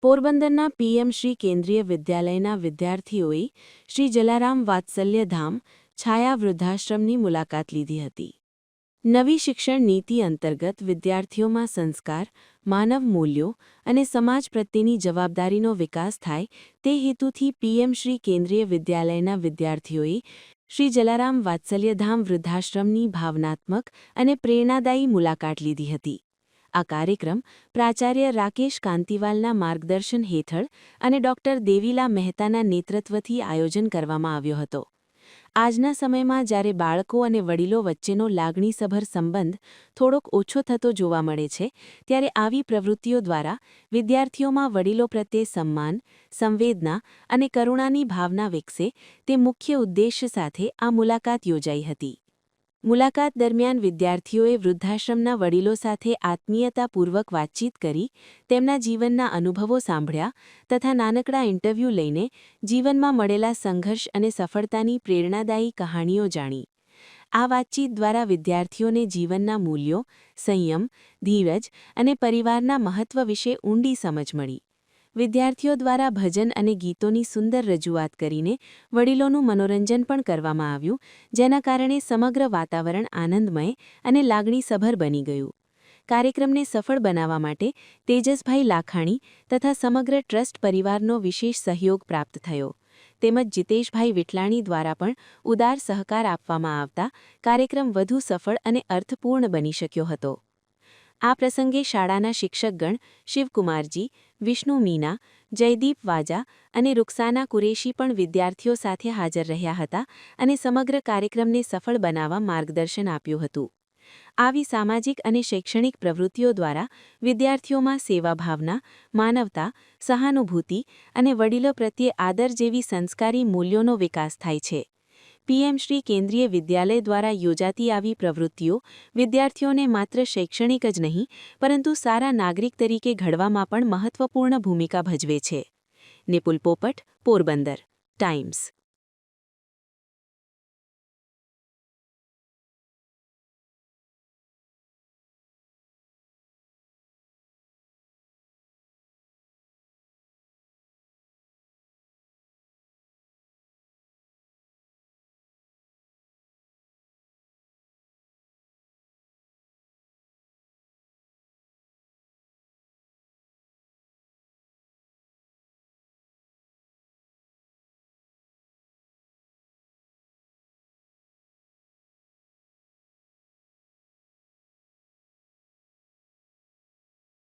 પોરબંદરના પીએમ શ્રી કેન્દ્રીય વિદ્યાલયના વિદ્યાર્થીઓએ શ્રી જલારામ વાત્સલ્યધામ છાયા વૃદ્ધાશ્રમની મુલાકાત લીધી હતી. નવી શિક્ષણ નીતિ અંતર્ગત વિદ્યાર્થીઓમાં સંસ્કાર, માનવ મૂલ્યો અને સમાજ પ્રત્યેની જવાબદારીનો વિકાસ થાય તે હેતુથી પીએમ શ્રી કેન્દ્રીય વિદ્યાલયના વિદ્યાર્થીઓએ શ્રી જલારામ વાત્સલ્યધામ વૃદ્ધાશ્રમની ભાવનાત્મક અને પ્રેરણાદાયી મુલાકાત લીધી હતી. આ કાર્યક્રમ પ્રાચાર્ય રાકેશ કાંતિવાલના માર્ગદર્શન હેઠળ અને ડોક્ટર દેવીલા મહેતાના નેતૃત્વથી આયોજન કરવામાં આવ્યો હતો. આજના સમયમાં જ્યારે બાળકો અને વડીલો વચ્ચેનો લાગણીસભર સંબંધ થોડોક ઓછો થતો જોવા મળે છે, ત્યારે આવી પ્રવૃત્તિઓ દ્વારા વિદ્યાર્થીઓમાં વડીલો પ્રત્યે સન્માન, સંવેદના અને કરુણાની ભાવના વિકસે તે મુખ્ય ઉદ્દેશ્ય સાથે આ મુલાકાત યોજાઈ હતી. મુલાકાત દરમિયાન વિદ્યાર્થીઓએ વૃદ્ધાશ્રમના વડીલો સાથે આત્મીયતાપૂર્વક વાતચીત કરી, તેમના જીવનના અનુભવો સાંભળ્યા તથા નાનકડા ઇન્ટરવ્યૂ લઈને જીવનમાં મળેલા સંઘર્ષ અને સફળતાની પ્રેરણાદાયી કહાણીઓ જાણી. આ વાતચીત દ્વારા વિદ્યાર્થીઓને જીવનના મૂલ્યો, સંયમ, ધીરજ અને પરિવારના મહત્વ વિશે ઊંડી સમજ મળી. વિદ્યાર્થીઓ દ્વારા ભજન અને ગીતોની સુંદર રજૂઆત કરીને વડીલોનું મનોરંજન પણ કરવામાં આવ્યું, જેના કારણે સમગ્ર વાતાવરણ આનંદમય અને લાગણીસભર બની ગયું. કાર્યક્રમને સફળ બનાવવા માટે તેજસભાઈ લાખાણી તથા સમગ્ર ટ્રસ્ટ પરિવારનો વિશેષ સહયોગ પ્રાપ્ત થયો, તેમજ જીતેશભાઈ વિઠલાણી દ્વારા પણ ઉદાર સહકાર આપવામાં આવતા કાર્યક્રમ વધુ સફળ અને અર્થપૂર્ણ બની શક્યો હતો. આ પ્રસંગે શાળાના શિક્ષકગણ શિવકુમારજી, વિષ્ણુ મીના, જયદીપ વાજા અને રૂકસાના કુરેશી પણ વિદ્યાર્થીઓ સાથે હાજર રહ્યા હતા અને સમગ્ર કાર્યક્રમને સફળ બનાવવા માર્ગદર્શન આપ્યું હતું. આવી સામાજિક અને શૈક્ષણિક પ્રવૃત્તિઓ દ્વારા વિદ્યાર્થીઓમાં સેવાભાવના, માનવતા, સહાનુભૂતિ અને વડીલો પ્રત્યે આદર જેવી સંસ્કારી મૂલ્યોનો વિકાસ થાય છે. પીએમ શ્રી કેન્દ્રીય વિદ્યાલય દ્વારા યોજાતી આવી પ્રવૃત્તિઓ વિદ્યાર્થીઓને માત્ર શૈક્ષણિક જ નહીં, પરંતુ સારા નાગરિક તરીકે ઘડવામાં પણ મહત્વપૂર્ણ ભૂમિકા ભજવે છે. નિપુલ પોપટ, પોરબંદર, ટાઈમ્સ.